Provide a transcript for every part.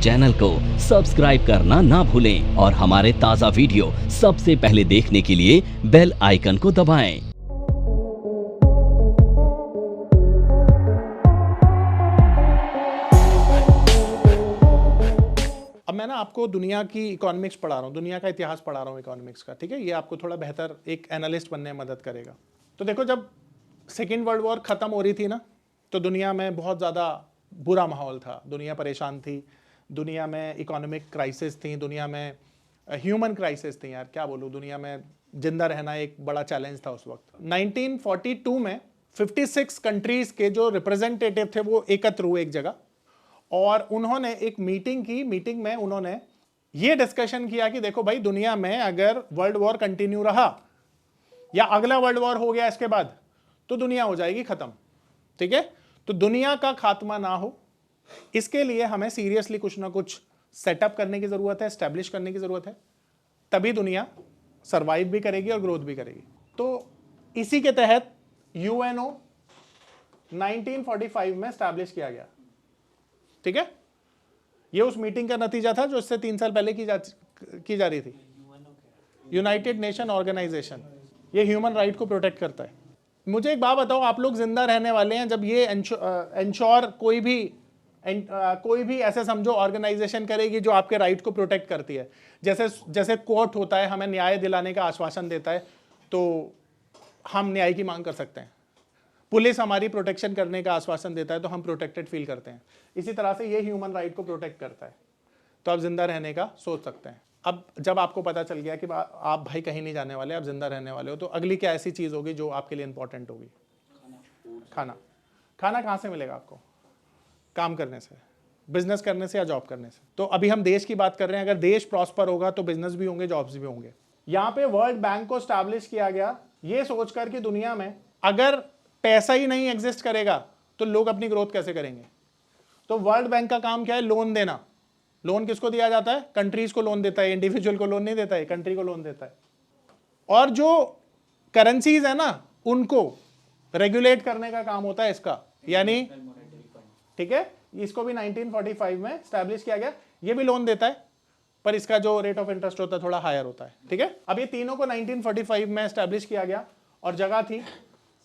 Channel को subscribe करना ना भूलें और हमारे ताज़ा वीडियो सबसे पहले देखने के लिए बेल आइकन को दबाएं। अब मैं ना आपको दुनिया की इकोनॉमिक्स पढ़ा रहा हूँ, दुनिया का इतिहास पढ़ा रहा हूँ इकोनॉमिक्स का, ठीक है। ये आपको थोड़ा बेहतर एक एनालिस्ट बनने में मदद करेगा। तो देखो, जब सेकेंड वर्ल्ड वॉर ख़त्म हो रही थी ना, तो दुनिया में बहुत ज़्यादा बुरा माहौल था, दुनिया परेशान थी, दुनिया में इकोनॉमिक क्राइसिस थी, दुनिया में ह्यूमन क्राइसिस थी, यार क्या बोलूँ, दुनिया में जिंदा रहना एक बड़ा चैलेंज था उस वक्त। 1942 में 56 कंट्रीज़ के जो रिप्रेजेंटेटिव थे वो एकत्र हुए एक जगह, और उन्होंने एक मीटिंग की। मीटिंग में उन्होंने ये डिस्कशन किया कि देखो भाई, दुनिया में अगर वर्ल्ड वॉर कंटिन्यू रहा या अगला वर्ल्ड वॉर हो गया इसके बाद, तो दुनिया हो जाएगी खत्म, ठीक है। तो दुनिया का खात्मा ना हो, इसके लिए हमें सीरियसली कुछ ना कुछ सेटअप करने की जरूरत है, एस्टेब्लिश करने की जरूरत है, तभी दुनिया सर्वाइव भी करेगी और ग्रोथ भी करेगी। तो इसी के तहत यूएनओ 1945 में एस्टैब्लिश किया गया, ठीक है। ये उस मीटिंग का नतीजा था जो इससे 3 साल पहले की जा रही थी। यूनाइटेड नेशन ऑर्गेनाइजेशन, ये ह्यूमन राइट को प्रोटेक्ट करता है। मुझे एक बात बताओ, आप लोग जिंदा रहने वाले हैं जब ये इंश्योर कोई भी ऐसे समझो ऑर्गेनाइजेशन करेगी जो आपके राइट को प्रोटेक्ट करती है। जैसे कोर्ट होता है, हमें न्याय दिलाने का आश्वासन देता है, तो हम न्याय की मांग कर सकते हैं। पुलिस हमारी प्रोटेक्शन करने का आश्वासन देता है, तो हम प्रोटेक्टेड फील करते हैं। इसी तरह से ये ह्यूमन राइट को प्रोटेक्ट करता है, तो आप जिंदा रहने का सोच सकते हैं। अब जब आपको पता चल गया कि आप भाई कहीं नहीं जाने वाले, आप जिंदा रहने वाले हो, तो अगली क्या ऐसी चीज़ होगी जो आपके लिए इंपॉर्टेंट होगी? खाना। खाना कहाँ से मिलेगा आपको? काम करने से, बिजनेस करने से या जॉब करने से। तो अभी हम देश की बात कर रहे हैं, अगर देश प्रॉस्पर होगा तो बिजनेस भी होंगे, जॉब्स भी होंगे। यहाँ पे वर्ल्ड बैंक को स्टैब्लिश किया गया ये सोचकर कि दुनिया में अगर पैसा ही नहीं एग्जिस्ट करेगा तो लोग अपनी ग्रोथ कैसे करेंगे। तो वर्ल्ड बैंक का काम क्या है? लोन देना। लोन किसको दिया जाता है? कंट्रीज को लोन देता है, इंडिविजुअल को लोन नहीं देता है, कंट्री को लोन देता है। और जो करेंसीज है ना, उनको रेगुलेट करने का काम होता है इसका, यानी ठीक है। इसको भी 1945 में स्टैब्लिश किया गया। ये भी लोन देता है, पर इसका जो रेट ऑफ इंटरेस्ट होता है थोड़ा हायर होता है, ठीक है। अब ये तीनों को 1945 में स्टैब्लिश किया गया और जगह थी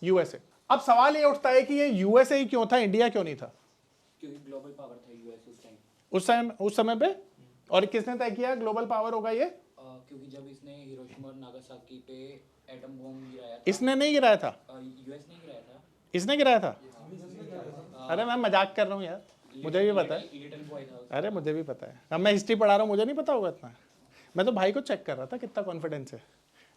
यूएसए। अब सवाल ये उठता है कि ये यूएसए ही क्यों था, इंडिया क्यों नहीं था? क्योंकि ग्लोबल पावर था यूएस उस समय पे। और किसने तय किया ग्लोबल पावर होगा ये? क्योंकि जब इसने हिरोशिमा और नागासाकी पे एटम बम गिराया था। इसने नहीं गिराया था, यूएस ने गिराया था। इसने गिराया था? अरे मैं मजाक कर रहा हूँ यार, मुझे भी पता है। लिटिल बॉय था। अरे मुझे भी पता है, अब मैं हिस्ट्री पढ़ा रहा हूँ, मुझे नहीं पता होगा इतना। मैं तो भाई को चेक कर रहा था कितना कॉन्फिडेंस है।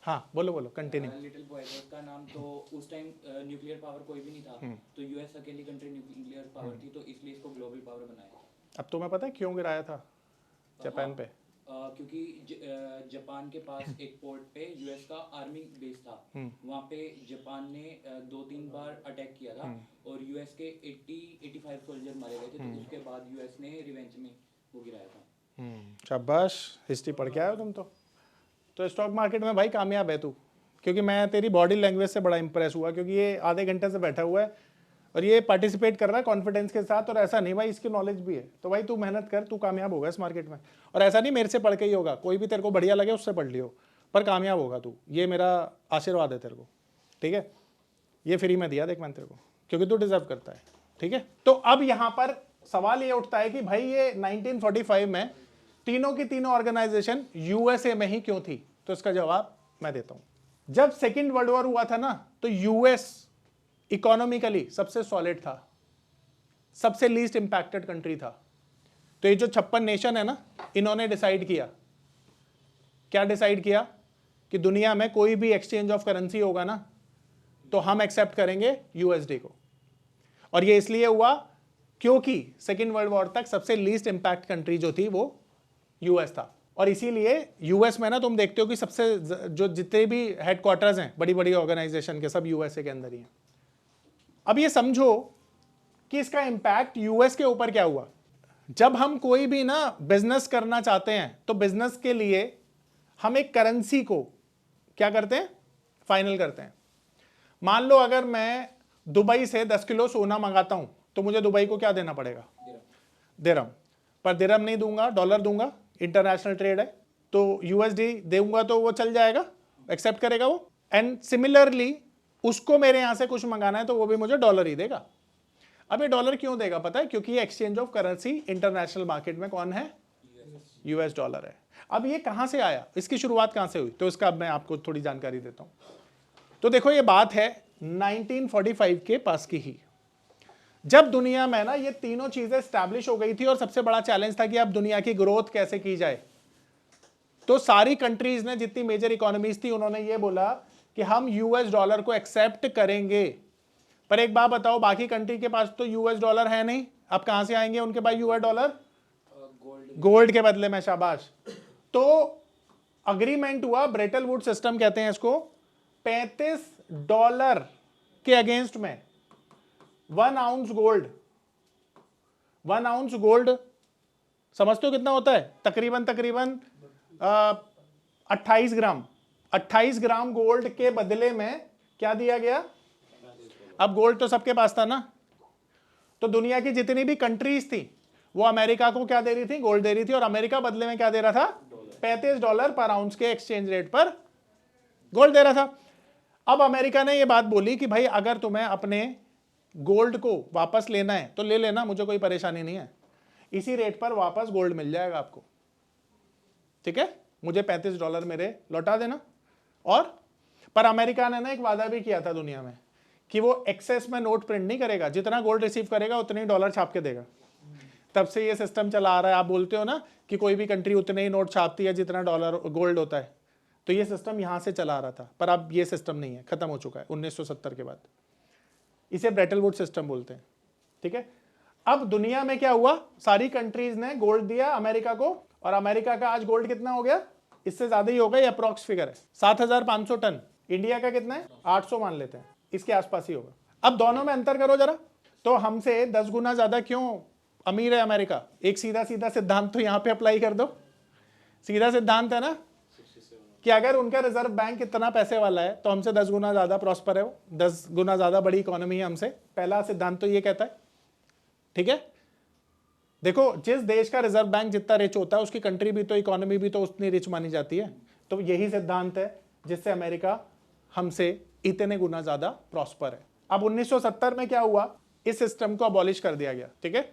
हाँ बोलो कंटिन्यू। लिटिल बॉय था उसका नाम। तो उस टाइम न्यूक्लियर पावर कोई भी नहीं था, तो यूएस अकेली कंट्री न्यूक्लियर पावर थी, तो इसलिए इसको ग्लोबल पावर बनाया। अब तुम्हें पता है क्यों गिराया था जापान पे? क्योंकि जापान के पास एक पोर्ट पे यूएस का आर्मी बेस था, वहाँ पे जापान ने 2-3 बार अटैक किया था और यूएस के 80-85 सोल्जर मारे गए थे। तो उसके बाद यूएस ने रिवेंज में वो गिराया था। शाबाश, हिस्ट्री पढ़ के आए हो तुम तो स्टॉक मार्केट में भाई कामयाब है तू, क्योंकि मैं तेरी बॉडी लैंग्वेज से बड़ा इंप्रेस हुआ, क्योंकि ये आधे घंटे से बैठा हुआ है और ये पार्टिसिपेट कर रहा है कॉन्फिडेंस के साथ। और ऐसा नहीं भाई, इसकी नॉलेज भी है, तो भाई तू मेहनत कर, तू कामयाब होगा इस मार्केट में। और ऐसा नहीं मेरे से पढ़ के ही होगा, कोई भी तेरे को बढ़िया लगे उससे पढ़ लियो, पर कामयाब होगा तू, ये मेरा आशीर्वाद है तेरे को, ठीक है। ये फ्री में दिया देख मैंने तेरे को, क्योंकि तू डिजर्व करता है, ठीक है। तो अब यहाँ पर सवाल ये उठता है कि भाई ये 1945 में तीनों की तीनों ऑर्गेनाइजेशन यूएसए में ही क्यों थी? तो इसका जवाब मैं देता हूं। जब सेकेंड वर्ल्ड वॉर हुआ था ना, तो यूएस इकोनॉमिकली सबसे सॉलिड था, सबसे लीस्ट इंपैक्टेड कंट्री था। तो ये जो 56 नेशन है ना, इन्होंने डिसाइड किया, क्या डिसाइड किया? कि दुनिया में कोई भी एक्सचेंज ऑफ करेंसी होगा ना, तो हम एक्सेप्ट करेंगे यूएसडी को। और ये इसलिए हुआ क्योंकि सेकेंड वर्ल्ड वॉर तक सबसे लीस्ट इंपैक्ट कंट्री जो थी वो यूएस था। और इसीलिए यूएस में ना तुम देखते हो कि सबसे जो जितने भी हेडक्वार्टर्स हैं बड़ी बड़ी ऑर्गेनाइजेशन के, सब यूएसए के अंदर ही हैं। अब ये समझो कि इसका इंपैक्ट यूएस के ऊपर क्या हुआ। जब हम कोई भी ना बिजनेस करना चाहते हैं, तो बिजनेस के लिए हम एक करेंसी को क्या करते हैं? फाइनल करते हैं। मान लो अगर मैं दुबई से 10 किलो सोना मंगाता हूं, तो मुझे दुबई को क्या देना पड़ेगा? दिरहम। पर दिरहम नहीं दूंगा, डॉलर दूंगा, इंटरनेशनल ट्रेड है, तो यूएसडी दूंगा तो वो चल जाएगा, एक्सेप्ट करेगा वो। एंड सिमिलरली उसको मेरे यहां से कुछ मंगाना है तो वो भी मुझे डॉलर ही देगा। अब ये डॉलर क्यों देगा पता है? क्योंकि ये exchange of currency international market में कौन है? यूएस डॉलर है। अब ये कहां से आया, इसकी शुरुआत कहां से हुई, तो इसका अब मैं आपको थोड़ी जानकारी देता हूं। तो देखो ये बात है 1945 के पास की ही, जब दुनिया में ना ये तीनों चीजें स्टैब्लिश हो गई थी और सबसे बड़ा चैलेंज था कि अब दुनिया की ग्रोथ कैसे की जाए। तो सारी कंट्रीज ने, जितनी मेजर इकोनॉमीज थी, उन्होंने ये बोला कि हम यूएस डॉलर को एक्सेप्ट करेंगे। पर एक बात बताओ, बाकी कंट्री के पास तो यूएस डॉलर है नहीं, अब कहां से आएंगे उनके पास यूएस डॉलर? गोल्ड के बदले में, शाबाश। तो अग्रीमेंट हुआ, ब्रेटन वुड सिस्टम कहते हैं इसको, $35 के अगेंस्ट में 1 आउंस गोल्ड। 1 आउंस गोल्ड समझते हो कितना होता है? तकरीबन 28 ग्राम। 28 ग्राम गोल्ड के बदले में क्या दिया गया? अब गोल्ड तो सबके पास था ना, तो दुनिया की जितनी भी कंट्रीज थी वो अमेरिका को क्या दे रही थी? गोल्ड दे रही थी। और अमेरिका बदले में क्या दे रहा था? $35 पर आउंस के एक्सचेंज रेट पर गोल्ड दे रहा था। अब अमेरिका ने ये बात बोली कि भाई अगर तुम्हें अपने गोल्ड को वापस लेना है तो ले लेना, मुझे कोई परेशानी नहीं है, इसी रेट पर वापस गोल्ड मिल जाएगा आपको, ठीक है? मुझे $35 मेरे लौटा देना। और पर अमेरिका ने ना एक वादा भी किया था दुनिया में कि वो एक्सेस में नोट प्रिंट नहीं करेगा, जितना गोल्ड रिसीव करेगा उतने ही डॉलर छाप के देगा। तब से ये सिस्टम चला आ रहा है। आप बोलते हो ना कि कोई भी कंट्री उतने ही नोट छापती है जितना डॉलर गोल्ड होता है, तो ये सिस्टम यहां से चला आ रहा था। पर अब ये सिस्टम नहीं है, खत्म हो चुका है 1970 के बाद। इसे ब्रेटन वुड सिस्टम बोलते हैं, ठीक है? अब दुनिया में क्या हुआ, सारी कंट्रीज ने गोल्ड दिया अमेरिका को, और अमेरिका का आज गोल्ड कितना हो गया? इससे ज्यादा ही होगा, ये अप्रॉक्स फिगर है 7,500 टन। इंडिया का कितना है? 800 मान लेते हैं, इसके आसपास ही होगा। अब दोनों में अंतर करो जरा, तो हमसे 10 गुना ज्यादा क्यों अमीर है अमेरिका? एक सीधा सीधा सिद्धांत तो यहां पे अप्लाई कर दो। सीधा सिद्धांत है ना कि अगर उनका रिजर्व बैंक इतना पैसे वाला है तो हमसे 10 गुना ज्यादा प्रॉस्पर है, वो 10 गुना ज्यादा बड़ी इकोनॉमी है हमसे। पहला सिद्धांत तो ये कहता है, ठीक है? देखो, जिस देश का रिजर्व बैंक जितना रिच होता है उसकी कंट्री भी तो, इकोनॉमी भी तो उतनी रिच मानी जाती है। तो यही सिद्धांत है जिससे अमेरिका हमसे इतने गुना ज्यादा प्रॉस्पर है। अब 1970 में क्या हुआ, इस सिस्टम को अबॉलिश कर दिया गया, ठीक है?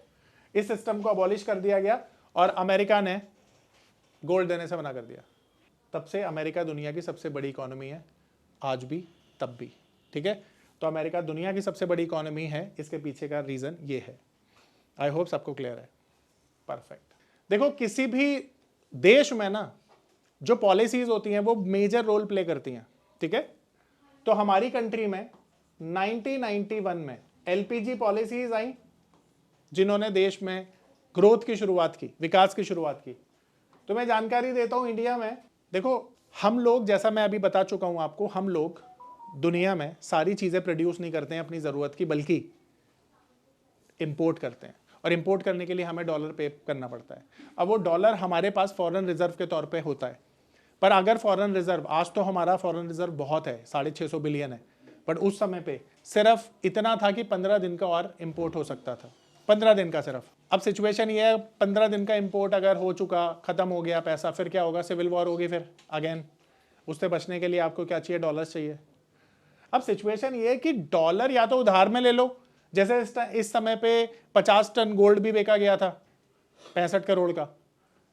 इस सिस्टम को अबॉलिश कर दिया गया और अमेरिका ने गोल्ड देने से मना कर दिया। तब से अमेरिका दुनिया की सबसे बड़ी इकोनॉमी है, आज भी तब भी, ठीक है? तो अमेरिका दुनिया की सबसे बड़ी इकोनॉमी है, इसके पीछे का रीजन ये है। आई होप सबको क्लियर है। परफेक्ट। देखो, किसी भी देश में ना जो पॉलिसीज होती हैं वो मेजर रोल प्ले करती हैं, ठीक है? तो हमारी कंट्री में 1991 में एलपीजी पॉलिसीज आई, जिन्होंने देश में ग्रोथ की शुरुआत की, विकास की शुरुआत की। तो मैं जानकारी देता हूं, इंडिया में देखो, हम लोग, जैसा मैं अभी बता चुका हूं आपको, हम लोग दुनिया में सारी चीजें प्रोड्यूस नहीं करते हैं अपनी जरूरत की, बल्कि इंपोर्ट करते हैं। और इंपोर्ट करने के लिए हमें डॉलर पे करना पड़ता है। अब वो डॉलर हमारे पास फॉरेन रिजर्व के तौर पे होता है। पर अगर फॉरेन रिजर्व, आज तो हमारा फॉरेन रिजर्व बहुत है, 650 बिलियन है, बट उस समय पे सिर्फ इतना था कि 15 दिन का और इंपोर्ट हो सकता था, 15 दिन का सिर्फ। अब सिचुएशन ये है, 15 दिन का इंपोर्ट अगर हो चुका, खत्म हो गया पैसा, फिर क्या होगा? सिविल वॉर होगी फिर अगेन। उससे बचने के लिए आपको क्या चाहिए? डॉलर्स चाहिए। अब सिचुएशन ये है कि डॉलर या तो उधार में ले लो, जैसे इस समय पे 50 टन गोल्ड भी बेचा गया था 65 करोड़ का।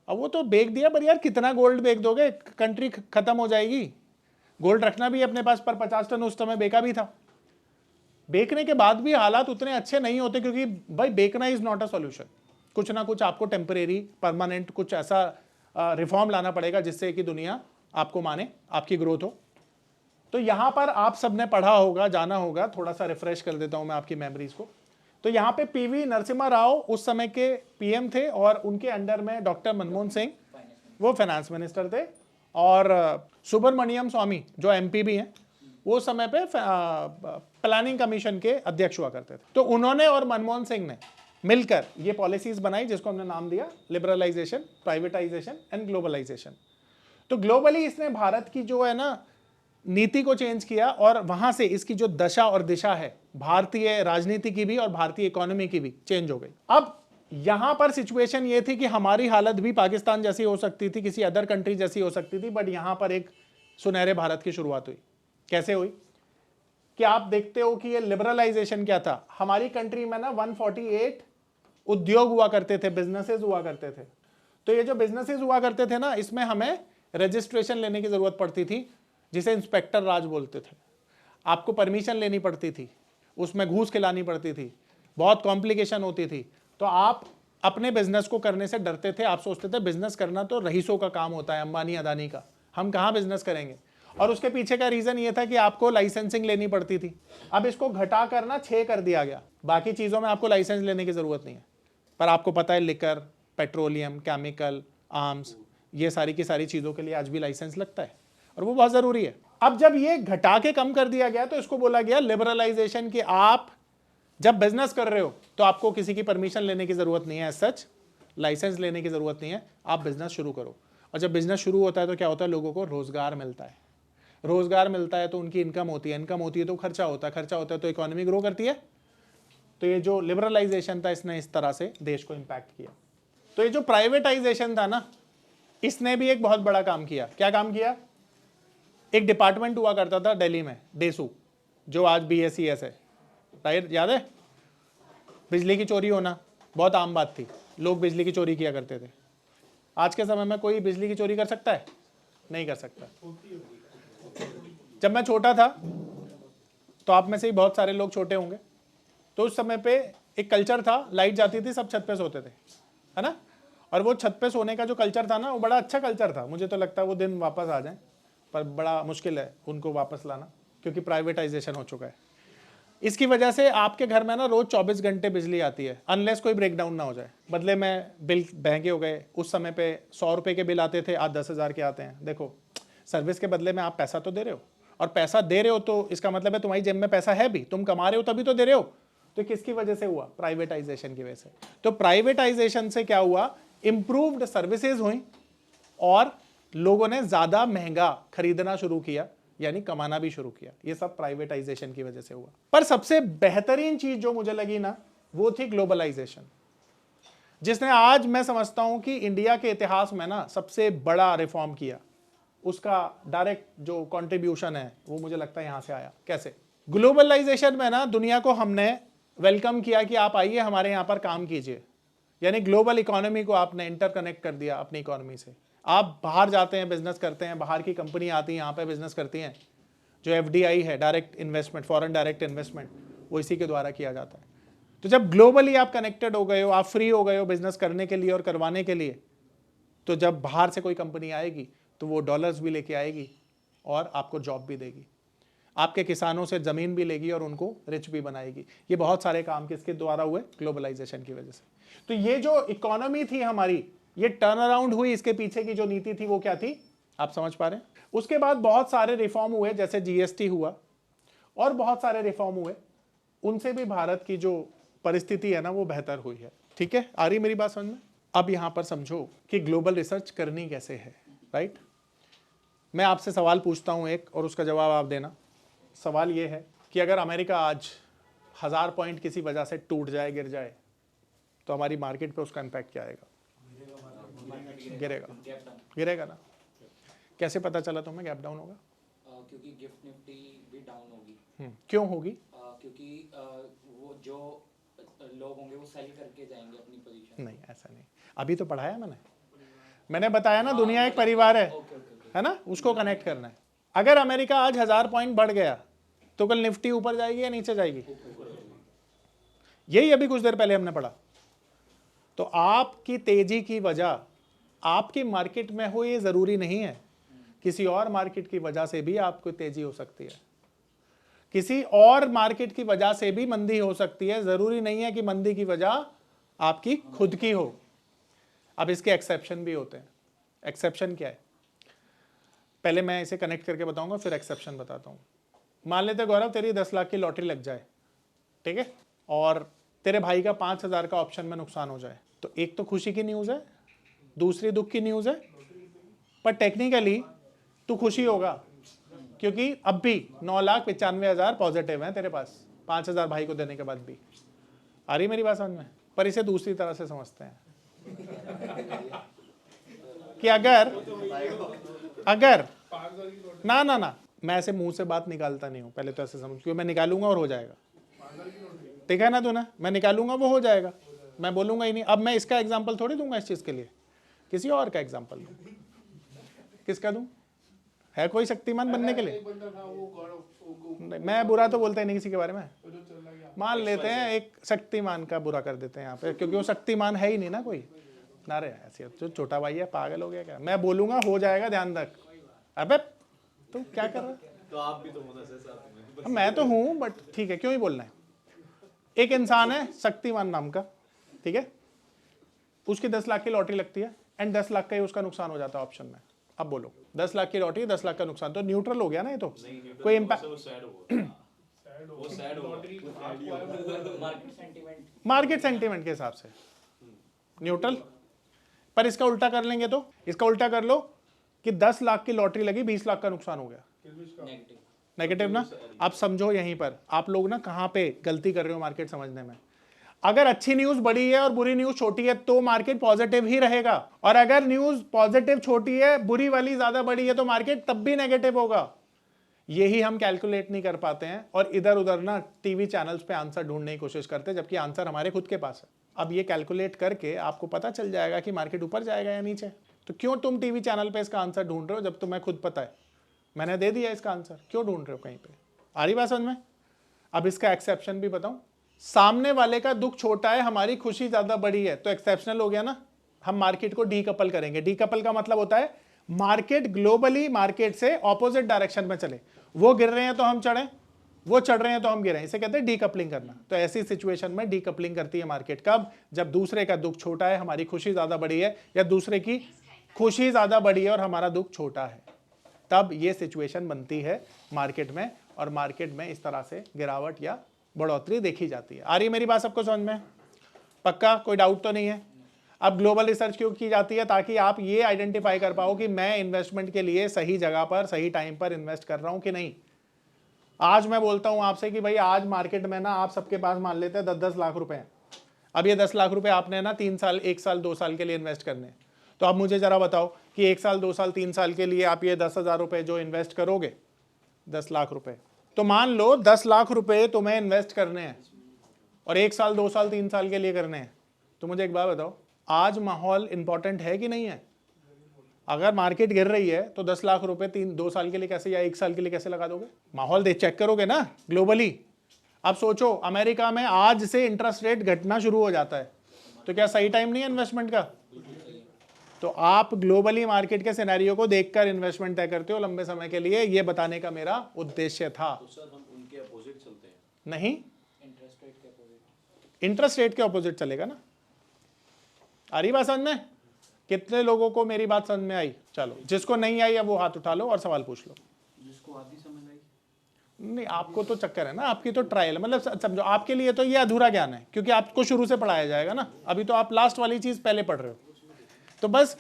अब वो तो बेच दिया, पर यार कितना गोल्ड बेच दोगे, कंट्री खत्म हो जाएगी। गोल्ड रखना भी अपने पास, पर 50 टन उस समय बेचा भी था। बेचने के बाद भी हालात उतने अच्छे नहीं होते, क्योंकि भाई बेचना इज नॉट अ सॉल्यूशन। कुछ ना कुछ आपको टेम्परेरी, परमानेंट कुछ ऐसा रिफॉर्म लाना पड़ेगा जिससे कि दुनिया आपको माने, आपकी ग्रोथ हो। तो यहां पर आप सबने पढ़ा होगा, जाना होगा, थोड़ा सा रिफ्रेश कर देता हूं मैं आपकी मेमोरीज को। तो यहाँ पे पीवी नरसिम्हा राव उस समय के पीएम थे, और उनके अंडर में डॉक्टर मनमोहन सिंह, वो फाइनेंस मिनिस्टर थे, और सुब्रमण्यम स्वामी जो एमपी भी हैं, वो समय पे प्लानिंग कमीशन के अध्यक्ष हुआ करते थे। तो उन्होंने और मनमोहन सिंह ने मिलकर ये पॉलिसीज बनाई, जिसको हमने नाम दिया लिबरलाइजेशन, प्राइवेटाइजेशन एंड ग्लोबलाइजेशन। तो ग्लोबली इसने भारत की जो है ना नीति को चेंज किया, और वहां से इसकी जो दशा और दिशा है भारतीय राजनीति की भी और भारतीय इकोनॉमी की भी चेंज हो गई। अब यहां पर सिचुएशन ये थी कि हमारी हालत भी पाकिस्तान जैसी हो सकती थी, किसी अदर कंट्री जैसी हो सकती थी, बट यहां पर एक सुनहरे भारत की शुरुआत हुई। कैसे हुई कि आप देखते हो कि ये लिबरलाइजेशन क्या था। हमारी कंट्री में ना 148 उद्योग हुआ करते थे, बिजनेसेस हुआ करते थे। तो ये जो बिजनेसेस हुआ करते थे ना, इसमें हमें रजिस्ट्रेशन लेने की जरूरत पड़ती थी, जिसे इंस्पेक्टर राज बोलते थे। आपको परमिशन लेनी पड़ती थी, उसमें घूस खिलानी पड़ती थी, बहुत कॉम्प्लिकेशन होती थी। तो आप अपने बिजनेस को करने से डरते थे। आप सोचते थे बिजनेस करना तो रईसों का काम होता है, अंबानी अदानी का, हम कहाँ बिजनेस करेंगे। और उसके पीछे का रीजन ये था कि आपको लाइसेंसिंग लेनी पड़ती थी। अब इसको घटा करना 6 कर दिया गया। बाकी चीजों में आपको लाइसेंस लेने की जरूरत नहीं है, पर आपको पता है लिकर, पेट्रोलियम, केमिकल, आर्म्स, ये सारी की सारी चीजों के लिए आज भी लाइसेंस लगता है और वो बहुत जरूरी है। अब जब ये घटा के कम कर दिया गया तो इसको बोला गया लिबरलाइजेशन, कि आप जब बिजनेस कर रहे हो तो आपको किसी की परमिशन लेने की जरूरत नहीं है, सच लाइसेंस लेने की जरूरत नहीं है, आप बिजनेस शुरू करो। और जब बिजनेस शुरू होता है तो क्या होता है, लोगों को रोजगार मिलता है। रोजगार मिलता है तो उनकी इनकम होती है, इनकम होती है तो खर्चा होता है, खर्चा होता है तो इकोनॉमी ग्रो करती है। तो ये जो लिबरलाइजेशन था, इसने इस तरह से देश को इंपैक्ट किया। तो ये जो प्राइवेटाइजेशन था ना, इसने भी एक बहुत बड़ा काम किया। क्या काम किया? एक डिपार्टमेंट हुआ करता था दिल्ली में, डेसू, जो आज BSES है, राइट, याद है? बिजली की चोरी होना बहुत आम बात थी, लोग बिजली की चोरी किया करते थे। आज के समय में कोई बिजली की चोरी कर सकता है? नहीं कर सकता। जब मैं छोटा था, तो आप में से ही बहुत सारे लोग छोटे होंगे, तो उस समय पे एक कल्चर था, लाइट जाती थी सब छत पे सोते थे, है ना? और वो छत पे सोने का जो कल्चर था ना, वो बड़ा अच्छा कल्चर था। मुझे तो लगता है वो दिन वापस आ जाए, पर बड़ा मुश्किल है उनको वापस लाना, क्योंकि प्राइवेटाइजेशन हो चुका है। इसकी वजह से आपके घर में ना रोज 24 घंटे बिजली आती है, अनलेस कोई ब्रेकडाउन ना हो जाए। बदले में बिल महंगे हो गए। उस समय पे 100 रुपए के बिल आते थे, आज 10,000 के आते हैं। देखो, सर्विस के बदले में आप पैसा तो दे रहे हो, और पैसा दे रहे हो तो इसका मतलब है तुम्हारी जेब में पैसा है भी, तुम कमा रहे हो तभी तो दे रहे हो। तो किसकी वजह से हुआ? प्राइवेटाइजेशन की वजह से। तो प्राइवेटाइजेशन से क्या हुआ? इंप्रूव्ड सर्विसेज हुई और लोगों ने ज्यादा महंगा खरीदना शुरू किया, यानी कमाना भी शुरू किया। ये सब प्राइवेटाइजेशन की वजह से हुआ। पर सबसे बेहतरीन चीज जो मुझे लगी ना, वो थी ग्लोबलाइजेशन, जिसने आज मैं समझता हूं कि इंडिया के इतिहास में ना सबसे बड़ा रिफॉर्म किया। उसका डायरेक्ट जो कंट्रीब्यूशन है वो मुझे लगता है यहां से आया। कैसे? ग्लोबलाइजेशन में ना दुनिया को हमने वेलकम किया कि आप आइए हमारे यहां पर काम कीजिए, यानी ग्लोबल इकोनॉमी को आपने इंटरकनेक्ट कर दिया अपनी इकोनॉमी से। आप बाहर जाते हैं, बिजनेस करते हैं, बाहर की कंपनी आती है यहाँ पे बिजनेस करती हैं। जो FDI है, direct investment, foreign direct investment, वो इसी के द्वारा किया जाता है। तो जब ग्लोबली आप कनेक्टेड हो गए हो, आप फ्री हो गए हो बिजनेस करने के लिए और करवाने के लिए, तो जब बाहर से कोई कंपनी आएगी तो वो डॉलर्स भी लेके आएगी और आपको जॉब भी देगी, आपके किसानों से ज़मीन भी लेगी और उनको रिच भी बनाएगी। ये बहुत सारे काम किसके द्वारा हुए? ग्लोबलाइजेशन की वजह से। तो ये जो इकोनॉमी थी हमारी, ये टर्न अराउंड हुई। इसके पीछे की जो नीति थी वो क्या थी? आप समझ पा रहे हैं? उसके बाद बहुत सारे रिफॉर्म हुए, जैसे GST हुआ और बहुत सारे रिफॉर्म हुए। उनसे भी भारत की जो परिस्थिति है ना वो बेहतर हुई है। ठीक है, आ रही मेरी बात समझ में? अब यहां पर समझो कि ग्लोबल रिसर्च करनी कैसे है, राइट? मैं आपसे सवाल पूछता हूं एक, और उसका जवाब आप देना। सवाल ये है कि अगर अमेरिका आज 1000 पॉइंट किसी वजह से टूट जाए, गिर जाए, तो हमारी मार्केट पे उसका इम्पैक्ट क्या आएगा? गिरेगा, गिरेगा ना? कैसे पता चला तुम्हें गैप डाउन होगा? क्योंकि गिफ्ट निफ्टी भी डाउन होगी। क्यों होगी? क्योंकि वो जो लोग होंगे वो सेल करके जाएंगे अपनी पोजीशन। नहीं, ऐसा नहीं। अभी तो पढ़ाया मैंने बताया ना, दुनिया एक परिवार है ना, उसको कनेक्ट करना है। अगर अमेरिका आज 1000 पॉइंट बढ़ गया तो कल निफ्टी ऊपर जाएगी या नीचे जाएगी? यही अभी कुछ देर पहले हमने पढ़ा। तो आपकी तेजी की वजह आपकी मार्केट में हो ये जरूरी नहीं है, किसी और मार्केट की वजह से भी आपको तेजी हो सकती है, किसी और मार्केट की वजह से भी मंदी हो सकती है। जरूरी नहीं है कि मंदी की वजह आपकी खुद की हो। अब इसके एक्सेप्शन भी होते हैं। एक्सेप्शन क्या है? पहले मैं इसे कनेक्ट करके बताऊंगा, फिर एक्सेप्शन बताता हूं। मान लेते गौरव तेरी 10 लाख की लॉटरी लग जाए, ठीक है, और तेरे भाई का 5000 का ऑप्शन में नुकसान हो जाए, तो एक तो खुशी की न्यूज है, दूसरी दुख की न्यूज है। पर टेक्निकली तू खुशी होगा, क्योंकि अब भी 9,95,000 पॉजिटिव हैं तेरे पास, 5,000 भाई को देने के बाद भी। आ रही मेरी बात समझ में? पर इसे दूसरी तरह से समझते हैं कि अगर ना ना ना, मैं ऐसे मुंह से बात निकालता नहीं हूं, पहले तो ऐसे समझ, क्योंकि मैं निकालूंगा और हो जाएगा, ठीक है ना तूने, मैं निकालूंगा वो हो जाएगा, मैं बोलूंगा ही नहीं। अब मैं इसका एग्जांपल थोड़ी दूंगा इस चीज के लिए, किसी और का एग्जांपल दूं। किसका दूं? है कोई शक्तिमान बनने के लिए? नहीं, मैं बुरा तो बोलता ही नहीं किसी के बारे में। मान लेते हैं एक शक्तिमान का बुरा कर देते हैं यहाँ पे, क्योंकि वो शक्तिमान है ही नहीं ना कोई। ना रे ऐसे जो छोटा भाई है, पागल हो गया क्या? मैं बोलूंगा हो जाएगा, ध्यान रख। अबे तू क्या कर रहा है? तो आप भी तो होना से साथ में। मैं तो हूं, बट ठीक है, क्यों ही बोलना है। एक इंसान है शक्तिमान नाम का, ठीक है, उसकी 10 लाख की लॉटरी लगती है एंड 10 लाख का ही उसका नुकसान हो जाता है ऑप्शन में। अब बोलो 10 लाख की लॉटरी, 10 लाख का नुकसान, तो न्यूट्रल हो गया ना ये तो, कोई इम्पैक्ट। वो सैड हो मार्केट सेंटीमेंट के हिसाब से न्यूट्रल। पर इसका उल्टा कर लेंगे तो, इसका उल्टा कर लो कि 10 लाख की लॉटरी लगी, 20 लाख का नुकसान हो गया, नेगेटिव ना। आप समझो यहीं पर आप लोग ना कहां पे गलती कर रहे हो मार्केट समझने में। अगर अच्छी न्यूज बड़ी है और बुरी न्यूज छोटी है तो मार्केट पॉजिटिव ही रहेगा, और अगर न्यूज पॉजिटिव छोटी है, बुरी वाली ज्यादा बड़ी है, तो मार्केट तब भी नेगेटिव होगा। यही हम कैलकुलेट नहीं कर पाते हैं और इधर उधर ना टीवी चैनल्स पे आंसर ढूंढने की कोशिश करते हैं, जबकि आंसर हमारे खुद के पास है। अब ये कैलकुलेट करके आपको पता चल जाएगा कि मार्केट ऊपर जाएगा या नीचे। तो क्यों तुम टीवी चैनल पे इसका आंसर ढूंढ रहे हो जब तुम्हें खुद पता है? मैंने दे दिया इसका आंसर, क्यों ढूंढ रहे हो कहीं पे? आ रही बात समझ में? अब इसका एक्सेप्शन भी बताऊं। सामने वाले का दुख छोटा है, हमारी खुशी ज्यादा बड़ी है, तो एक्सेप्शनल हो गया ना। हम मार्केट को डीकपल करेंगे। डीकपल का मतलब होता है मार्केट ग्लोबली मार्केट से ऑपोजिट डायरेक्शन में चले। वो गिर रहे हैं तो हम चढ़े, वो चढ़ रहे हैं तो हम गिरे, इसे कहते हैं डीकपलिंग करना। तो ऐसी सिचुएशन में डीकपलिंग करती है मार्केट कब? जब दूसरे का दुख छोटा है, हमारी खुशी ज्यादा बड़ी है, या दूसरे की खुशी ज्यादा बड़ी है और हमारा दुख छोटा है, तब ये सिचुएशन बनती है मार्केट में, और मार्केट में इस तरह से गिरावट या बढ़ोतरी देखी जाती है। आ रही है मेरी बात सबको समझ में? पक्का? कोई डाउट तो नहीं है? अब ग्लोबल रिसर्च क्यों की जाती है? ताकि आप ये आइडेंटिफाई कर पाओ कि मैं इन्वेस्टमेंट के लिए सही जगह पर सही टाइम पर इन्वेस्ट कर रहा हूं कि नहीं। आज मैं बोलता हूं आपसे कि भाई आज मार्केट में ना आप सबके पास मान लेते हैं 10-10 लाख रुपए हैं। अब ये 10 लाख रुपए आपने ना 3 साल, 1 साल, 2 साल के लिए इन्वेस्ट करने हैं। तो अब मुझे जरा बताओ कि 1 साल, 2 साल, 3 साल के लिए आप ये 10,000 रुपए जो इन्वेस्ट करोगे, 10 लाख रुपए, तो मान लो 10 लाख रुपए तुम्हें इन्वेस्ट करने हैं और 1 साल, 2 साल, 3 साल के लिए करने हैं। तो मुझे एक बात बताओ, आज माहौल इंपॉर्टेंट है कि नहीं है? अगर मार्केट गिर रही है तो 10 लाख रुपए 2 साल के लिए कैसे या 1 साल के लिए कैसे लगा दोगे? माहौल देख चेक करोगे ना ग्लोबली। अब सोचो अमेरिका में आज से इंटरेस्ट रेट घटना शुरू हो जाता है, तो क्या सही टाइम नहीं है इन्वेस्टमेंट का? तो आप ग्लोबली मार्केट के सिनेरियो को देखकर इन्वेस्टमेंट तय करते हो लंबे समय के लिए, ये बताने का मेरा उद्देश्य था। तो सर हम उनके अपोजिट चलते हैं। नहीं, इंटरेस्ट रेट के अपोजिट। इंटरेस्ट रेट के अपोजिट चलेगा ना। आ रही बात समझ में? कितने लोगों को मेरी बात समझ में आई? चलो, जिसको नहीं आई अब वो हाथ उठा लो और सवाल पूछ लो। जिसको आधी समझ आई। नहीं, आपको तो चक्कर है ना, आपकी तो ट्रायल, मतलब समझो आपके लिए तो ये अधूरा ज्ञान है, क्योंकि आपको शुरू से पढ़ाया जाएगा ना। अभी तो आप लास्ट वाली चीज पहले पढ़ रहे हो। तो बस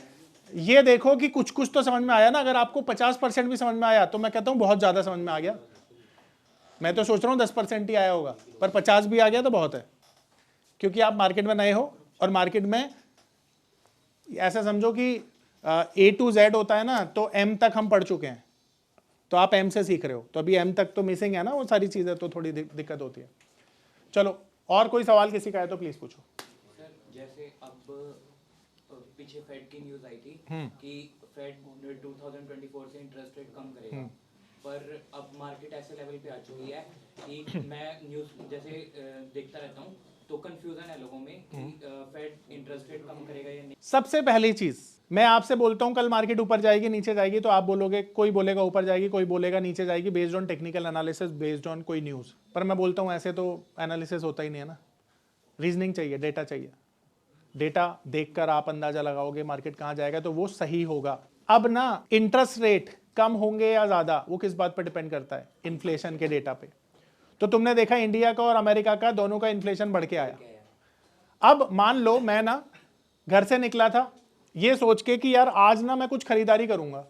ये देखो कि कुछ कुछ तो समझ में आया ना। अगर आपको 50% भी समझ में आया तो मैं कहता हूं बहुत ज्यादा समझ में आ गया। मैं तो सोच रहा हूं 10% ही आया होगा, पर 50 भी आ गया तो बहुत है, क्योंकि आप मार्केट में नए हो और मार्केट में ऐसा समझो कि A to Z होता है ना, तो M तक हम पढ़ चुके हैं, तो आप M से सीख रहे हो, तो अभी M तक तो मिसिंग है ना वो सारी चीजें, तो थोड़ी दिक्कत होती है। चलो, और कोई सवाल किसी का है तो प्लीज पूछो। सर जैसे अब पीछे फेड की न्यूज आई थी कि फेड 2024 से इंटरेस्ट रेट कम करेगा, पर अब मार्केट ऐसे लेवल पे आ चुकी है कि मैं न्यूज जैसे देखता रहता हूँ तो कंफ्यूजन है लोगों में कि फेड इंटरेस्ट रेट कम करेगा या नहीं। सबसे पहली चीज मैं आपसे बोलता हूं, कल मार्केट ऊपर जाएगी नीचे जाएगी, तो आप बोलोगे, कोई बोलेगा ऊपर जाएगी, कोई बोलेगा नीचे जाएगी, based on technical analysis, based on कोई न्यूज। पर मैं बोलता हूं ऐसे तो एनालिसिस होता ही नहीं है ना, रीजनिंग चाहिए, डेटा चाहिए। डेटा देखकर आप अंदाजा लगाओगे मार्केट कहां जाएगा, तो वो सही होगा। अब ना इंटरेस्ट रेट कम होंगे या ज्यादा, वो किस बात पर डिपेंड करता है? इन्फ्लेशन के डेटा पे। तो तुमने देखा इंडिया का और अमेरिका का दोनों का इन्फ्लेशन बढ़ के आया। अब मान लो मैं ना घर से निकला था ये सोच के कि यार आज ना मैं कुछ खरीदारी करूंगा,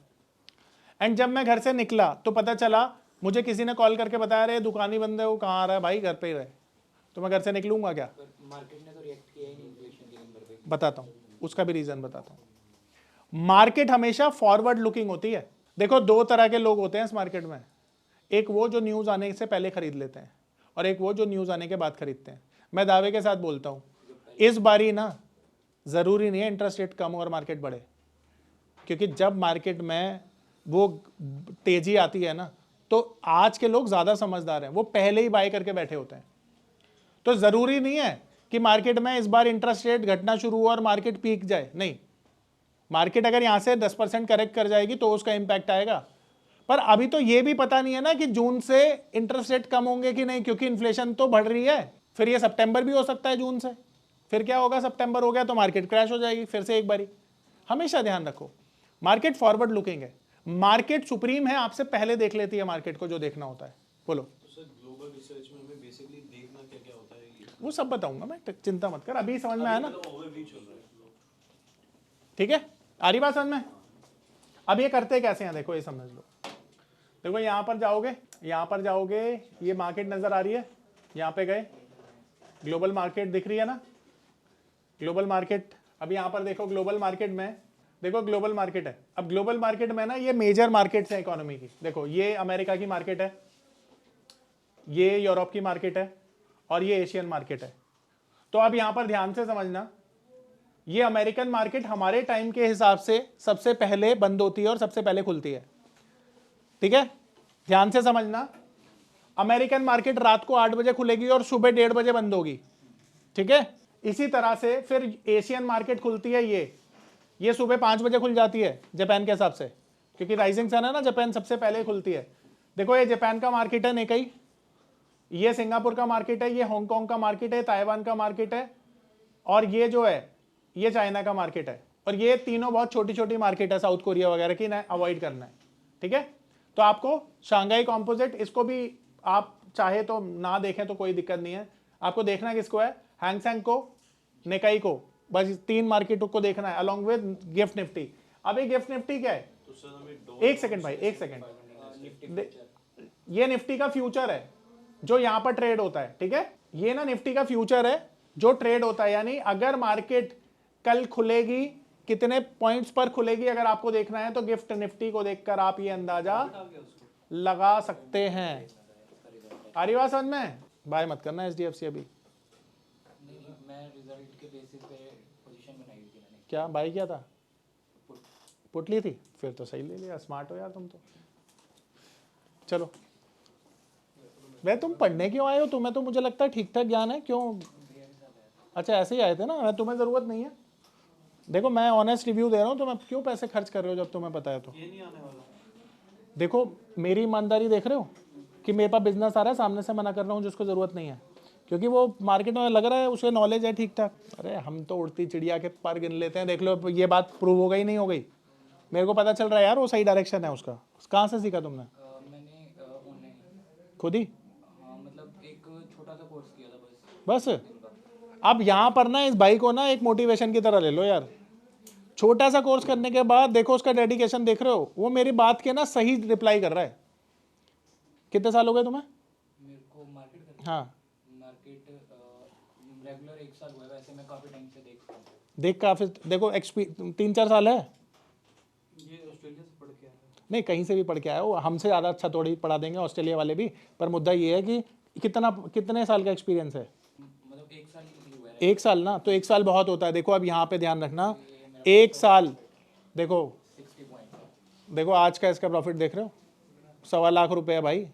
एंड जब मैं घर से निकला तो पता चला मुझे किसी ने कॉल करके बताया रे दुकान ही बंद है, वो कहाँ आ रहा है भाई, घर पे ही रहे, तो मैं घर से निकलूंगा क्या? मार्केट ने तो रिएक्ट किया ही नहीं बताता हूँ, उसका भी रीजन बताता हूँ। मार्केट हमेशा फॉरवर्ड लुकिंग होती है। देखो दो तरह के लोग होते हैं इस मार्केट में, एक वो जो न्यूज़ आने से पहले खरीद लेते हैं और एक वो जो न्यूज़ आने के बाद खरीदते हैं। मैं दावे के साथ बोलता हूँ इस बारी ना ज़रूरी नहीं है इंटरेस्ट रेट कम और मार्केट बढ़े, क्योंकि जब मार्केट में वो तेज़ी आती है ना तो आज के लोग ज़्यादा समझदार हैं, वो पहले ही बाय करके बैठे होते हैं। तो ज़रूरी नहीं है कि मार्केट में इस बार इंटरेस्ट रेट घटना शुरू हुआ और मार्केट पीक जाए, नहीं। मार्केट अगर यहाँ से 10% करेक्ट कर जाएगी तो उसका इम्पैक्ट आएगा, पर अभी तो ये भी पता नहीं है ना कि जून से इंटरेस्ट रेट कम होंगे कि नहीं, क्योंकि इन्फ्लेशन तो बढ़ रही है। फिर ये सितंबर भी हो सकता है जून से, फिर क्या होगा, सितंबर हो गया तो मार्केट क्रैश हो जाएगी फिर से एक बारी। हमेशा ध्यान रखो मार्केट फॉरवर्ड लुकिंग है, मार्केट सुप्रीम है, आपसे पहले देख लेती है मार्केट को जो देखना होता है। बोलो। तो सर ग्लोबल रिसर्च में हमें बेसिकली देखना क्या क्या होता है ये? वो सब बताऊंगा मैं, चिंता मत कर, अभी समझ में आया ना, ओवरव्यू चल रहा है। ठीक है, आ रही बात समझ में। अब ये करते कैसे हैं देखो, ये समझ लो। देखो यहाँ पर जाओगे, यहाँ पर जाओगे, ये मार्केट नजर आ रही है, यहाँ पे गए, ग्लोबल मार्केट दिख रही है ना, ग्लोबल मार्केट। अब यहाँ पर देखो ग्लोबल मार्केट में, देखो ग्लोबल मार्केट है। अब ग्लोबल मार्केट में ना ये मेजर मार्केट्स हैं इकोनॉमी की। देखो ये अमेरिका की मार्केट है, ये यूरोप की मार्केट है और ये एशियन मार्केट है। तो अब यहाँ पर ध्यान से समझना, ये अमेरिकन मार्केट हमारे टाइम के हिसाब से सबसे पहले बंद होती है और सबसे पहले खुलती है, ठीक है। ध्यान से समझना, अमेरिकन मार्केट रात को 8 बजे खुलेगी और सुबह 1:30 बजे बंद होगी, ठीक है। इसी तरह से फिर एशियन मार्केट खुलती है, ये सुबह 5 बजे खुल जाती है जापान के हिसाब से, क्योंकि राइजिंग सन है ना, जापान सबसे पहले खुलती है। देखो ये जापान का मार्केट है निकाई, ये सिंगापुर का मार्केट है, ये हांगकांग का मार्केट है, ताइवान का मार्केट है, और ये जो है ये चाइना का मार्केट है। और ये तीनों बहुत छोटी छोटी मार्केट है, साउथ कोरिया वगैरह की, ना अवॉइड करना है, ठीक है। तो आपको शांघाई कॉम्पोजिट, इसको भी आप चाहे तो ना देखें तो कोई दिक्कत नहीं है, आपको देखना किसको है, हैंगसेंग को, निकाई को, बस 3 मार्केटों को देखना है अलॉन्ग विद गिफ्ट निफ्टी। अब ये गिफ्ट निफ्टी क्या है, तो सर हमें एक सेकंड भाई, एक सेकंड, ये निफ्टी का फ्यूचर है जो यहां पर ट्रेड होता है, ठीक है। ये ना निफ्टी का फ्यूचर है जो ट्रेड होता है, यानी अगर मार्केट कल खुलेगी, कितने पॉइंट्स पर खुलेगी अगर आपको देखना है, तो गिफ्ट निफ्टी को देखकर आप ये अंदाजा लगा सकते हैं। आ रही बात समझ में। बाय मत करना HDFC अभी। मैं रिजल्ट के बेसिस पे पोजीशन बनाई थी मैंने। क्या बाय किया था, पुट ली थी, फिर तो सही ले लिया, स्मार्ट हो यार तुम तो। चलो भाई तुम पढ़ने क्यों आए हो, तुम्हें तो मुझे लगता है ठीक ठाक ज्ञान है, क्यों। अच्छा ऐसे ही आए थे ना, तुम्हें ज़रूरत नहीं है। देखो मैं ऑनेस्ट रिव्यू दे रहा हूँ, तो मैं क्यों पैसे खर्च कर रहे हो जब तुम्हें पता है तो। ये नहीं आने वाला। देखो मेरी ईमानदारी देख रहे हो कि मेरे पास बिजनेस आ रहा है, सामने से मना कर रहा हूँ जिसको ज़रूरत नहीं है, क्योंकि वो मार्केट में लग रहा है उसे नॉलेज है ठीक ठाक। अरे हम तो उड़ती चिड़िया के पर गिन लेते हैं, देख लो ये बात प्रूव हो गई नहीं हो गई, मेरे को पता चल रहा है यार वो सही डायरेक्शन है उसका। कहाँ से सीखा तुमने, मैंने ऑनलाइन खुद ही, मतलब एक छोटा सा कोर्स किया था बस। अब यहाँ पर ना इस भाई को ना एक मोटिवेशन की तरह ले लो यार, छोटा सा कोर्स करने के बाद देखो उसका डेडिकेशन देख रहे हो, वो मेरी बात के ना सही रिप्लाई कर रहा है। कितने साल हो गए तुम्हें, मेरे को मार्केट करना। हाँ मार्केट रेगुलर 1 साल हुआ है, वैसे मैं काफ़ी टाइम से देखता हूँ। देख काफी, देखो 3-4 साल है, ये ऑस्ट्रेलिया से पढ़ के आया है। नहीं कहीं से भी पढ़ के आया हो, हमसे ज़्यादा अच्छा थोड़ी पढ़ा देंगे ऑस्ट्रेलिया वाले भी, पर मुद्दा ये है कि कितने साल का एक्सपीरियंस है, मतलब 1 साल ही हुआ है। 1 साल ना, तो 1 साल बहुत होता है। देखो अब यहाँ पे ध्यान रखना, 1 साल, देखो 60 पॉइंट। देखो आज का इसका प्रॉफिट देख रहे हो, 1.25 लाख रुपए है भाई,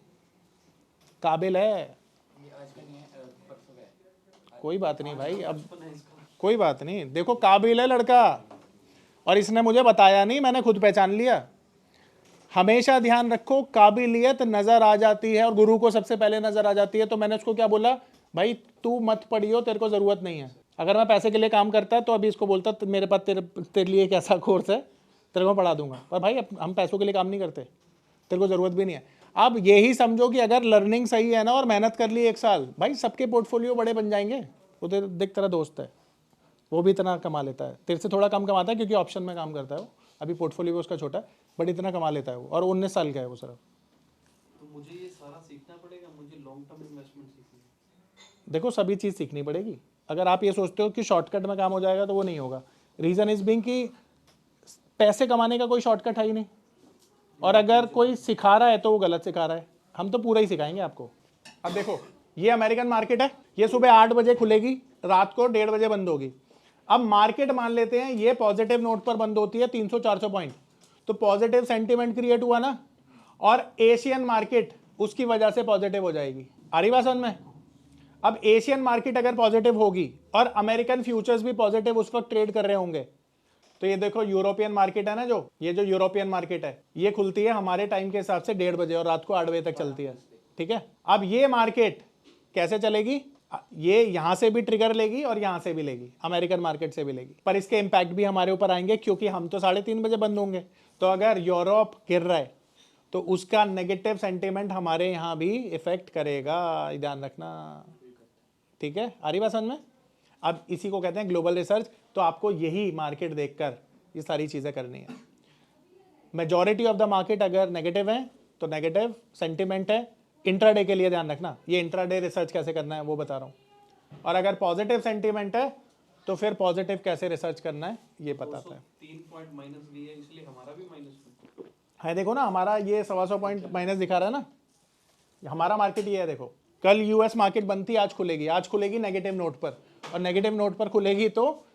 काबिल है। ये आज का नहीं है, परसों का है। कोई बात नहीं भाई, अब कोई बात नहीं, देखो काबिल है लड़का, और इसने मुझे बताया नहीं, मैंने खुद पहचान लिया। हमेशा ध्यान रखो काबिलियत नजर आ जाती है और गुरु को सबसे पहले नजर आ जाती है। तो मैंने उसको क्या बोला, भाई तू मत पढ़ियो, तेरे को जरूरत नहीं है। अगर मैं पैसे के लिए काम करता तो अभी इसको बोलता मेरे पास तेरे लिए एक ऐसा कोर्स है, तेरे को पढ़ा दूंगा, पर भाई हम पैसों के लिए काम नहीं करते, तेरे को जरूरत भी नहीं है। अब यही समझो कि अगर लर्निंग सही है ना और मेहनत कर ली 1 साल, भाई सबके पोर्टफोलियो बड़े बन जाएंगे। वो देख तेरा दोस्त है, वो भी इतना कमा लेता है, तेरे से थोड़ा कम कमाता है क्योंकि ऑप्शन में काम करता है वो, अभी पोर्टफोलियो उसका छोटा है, बट इतना कमा लेता है वो, और 19 साल का है वो सिर्फ। तो मुझे ये सारा सीखना पड़ेगा, मुझे लॉन्ग टर्म इन्वेस्टमेंट सीखनी है। देखो सभी चीज़ सीखनी पड़ेगी, अगर आप ये सोचते हो कि शॉर्टकट में काम हो जाएगा तो वो नहीं होगा। रीज़न इज बिंग कि पैसे कमाने का कोई शॉर्टकट है ही नहीं, और अगर कोई सिखा रहा है तो वो गलत सिखा रहा है। हम तो पूरा ही सिखाएंगे आपको। अब देखो ये अमेरिकन मार्केट है, ये सुबह 8 बजे खुलेगी, रात को 1:30 बजे बंद होगी। अब मार्केट मान लेते हैं ये पॉजिटिव नोट पर बंद होती है 300-400 पॉइंट, तो पॉजिटिव सेंटीमेंट क्रिएट हुआ ना, और एशियन मार्केट उसकी वजह से पॉजिटिव हो जाएगी। आ रही बात समझ में? अब एशियन मार्केट अगर पॉजिटिव होगी और अमेरिकन फ्यूचर्स भी पॉजिटिव उस वक्त ट्रेड कर रहे होंगे, तो ये देखो यूरोपियन मार्केट है ना, जो यूरोपियन मार्केट है ये खुलती है हमारे टाइम के हिसाब से 1:30 बजे और रात को 8 बजे तक चलती है, ठीक है। अब ये मार्केट कैसे चलेगी? ये यहां से भी ट्रिगर लेगी और यहां से भी लेगी, अमेरिकन मार्केट से भी लेगी, पर इसके इंपैक्ट भी हमारे ऊपर आएंगे क्योंकि हम तो 3:30 बजे बंद होंगे। तो अगर यूरोप गिर रहा है तो उसका नेगेटिव सेंटीमेंट हमारे यहाँ भी इफेक्ट करेगा, ध्यान रखना, ठीक है। आ रही बात समझ में? अब इसी को कहते हैं ग्लोबल रिसर्च। तो आपको यही मार्केट देखकर ये सारी चीज़ें करनी है। मेजॉरिटी ऑफ द मार्केट अगर नेगेटिव है तो नेगेटिव सेंटिमेंट है। इंट्राडे के लिए ध्यान रखना, ये इंट्राडे रिसर्च कैसे करना है वो बता रहा हूँ। और अगर पॉजिटिव सेंटिमेंट है तो फिर पॉजिटिव कैसे रिसर्च करना है ये बताता है। 3 पॉइंट माइनस भी है, इसलिए हमारा भी माइनस है। देखो ना हमारा ये 125 पॉइंट माइनस दिखा रहा है ना, हमारा मार्केट ये है। देखो कल यूएस मार्केट बंद थी, आज खुलेगी नेगेटिव नोट पर, और नेगेटिव नोट पर खुलेगी तो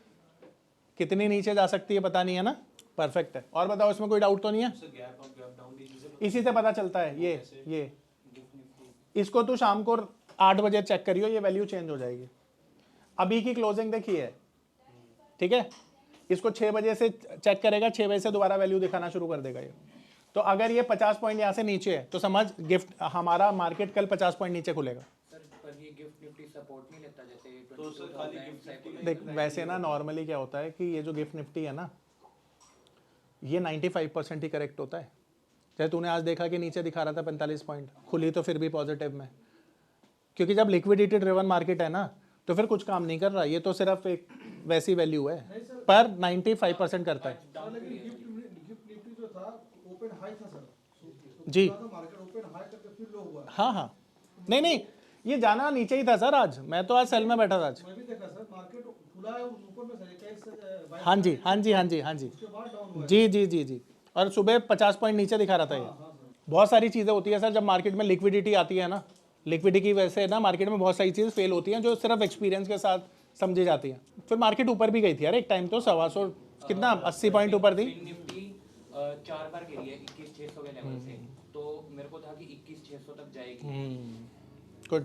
कितनी नीचे जा सकती है पता नहीं है ना। परफेक्ट है। और बताओ इसमें कोई डाउट तो नहीं है? इसी से पता चलता है। ये इसको तो शाम को 8 बजे चेक करियो, ये वैल्यू चेंज हो जाएगी। अभी की क्लोजिंग देखिए, ठीक है। इसको 6 बजे से चेक करेगा, 6 बजे से दोबारा वैल्यू दिखाना शुरू कर देगा ये। तो अगर ये 50 पॉइंट यहाँ से नीचे है तो समझ गिफ्ट हमारा मार्केट कल 50 पॉइंट नीचे खुलेगा। सर पर ये गिफ्ट निफ्टी सपोर्ट नहीं लेता, जैसे तो सर खाली गिफ्ट देख वैसे ना नॉर्मली क्या होता है कि ये जो गिफ्ट निफ्टी है ना, ये 95% ही करेक्ट होता है। चाहे तूने आज देखा कि नीचे दिखा रहा था 45 पॉइंट, खुली तो फिर भी पॉजिटिव में, क्योंकि जब लिक्विडिटी ड्रिवन मार्केट है ना तो फिर कुछ काम नहीं कर रहा। ये तो सिर्फ एक वैसी वैल्यू है, पर 95% करता है जी। हाँ हाँ, नहीं ये जाना नीचे ही था सर। आज मैं तो आज सेल में बैठा था आज। हाँ जी जी। और सुबह 50 पॉइंट नीचे दिखा रहा था ये। बहुत सारी चीज़ें होती है सर जब मार्केट में लिक्विडिटी आती है ना, लिक्विडिटी की वजह से ना मार्केट में बहुत सारी चीज़ें फेल होती हैं जो सिर्फ एक्सपीरियंस के साथ समझी जाती हैं। फिर मार्केट ऊपर भी गई थी यार एक टाइम, तो 125 कितना 80 पॉइंट ऊपर थी। निफ्टी 4 बार गिरी है 21,600 के लेवल से, तो मेरे को था कि 21,600 तक जाएगी। गुड,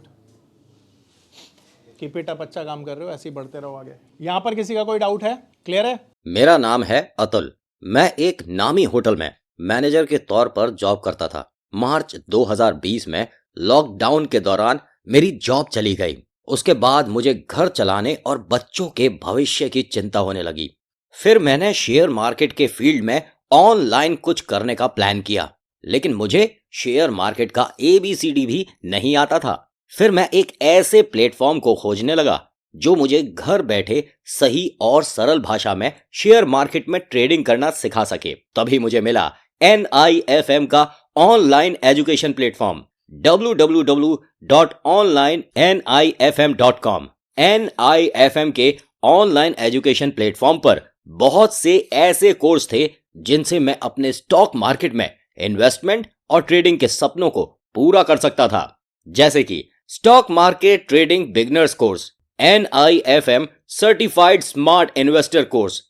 कीप इट अप, अच्छा काम कर रहे हो, ऐसे ही बढ़ते रहो आगे। यहाँ पर किसी का कोई डाउट है? क्लियर है? मेरा नाम है अतुल। मैं एक नामी होटल में मैनेजर के तौर पर जॉब करता था। मार्च 2020 में लॉकडाउन के दौरान मेरी जॉब चली गई। उसके बाद मुझे घर चलाने और बच्चों के भविष्य की चिंता होने लगी। फिर मैंने शेयर मार्केट के फील्ड में ऑनलाइन कुछ करने का प्लान किया, लेकिन मुझे शेयर मार्केट का ABCD भी नहीं आता था। फिर मैं एक ऐसे प्लेटफॉर्म को खोजने लगा जो मुझे घर बैठे सही और सरल भाषा में शेयर मार्केट में ट्रेडिंग करना सिखा सके। तभी मुझे मिला NIFM का online education platform www.onlinenifm.com। NIFM के ऑनलाइन एजुकेशन प्लेटफॉर्म पर बहुत से ऐसे कोर्स थे जिनसे मैं अपने स्टॉक मार्केट में इन्वेस्टमेंट और ट्रेडिंग के सपनों को पूरा कर सकता था, जैसे कि stock market trading beginners course, NIFM certified smart investor course,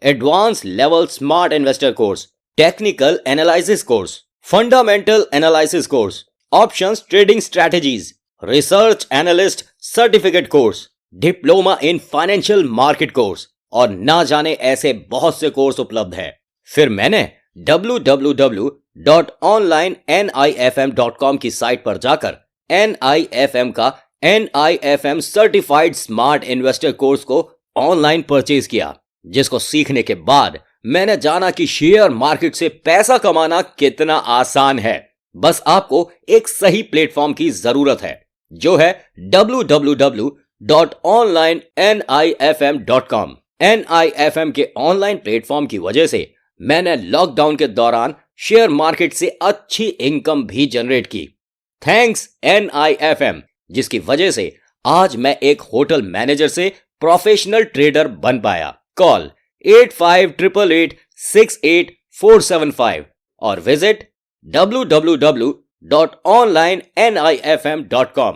advance level smart investor course, technical analysis course, fundamental analysis course, options trading strategies, research analyst certificate course, diploma in financial market course और ना जाने ऐसे बहुत से course उपलब्ध है। फिर मैंने www.onlinenifm.com की साइट पर जाकर NIFM का NIFM certified smart investor course को ऑनलाइन परचेज किया, जिसको सीखने के बाद मैंने जाना कि शेयर मार्केट से पैसा कमाना कितना आसान है। बस आपको एक सही प्लेटफॉर्म की जरूरत है, जो है www.onlinenifm.com। NIFM के ऑनलाइन प्लेटफॉर्म की वजह से मैंने लॉकडाउन के दौरान शेयर मार्केट से अच्छी इनकम भी जनरेट की। थैंक्स NIFM, जिसकी वजह से आज मैं एक होटल मैनेजर से प्रोफेशनल ट्रेडर बन पाया। कॉल 8588868475 और विजिट www.onlinenifm.com।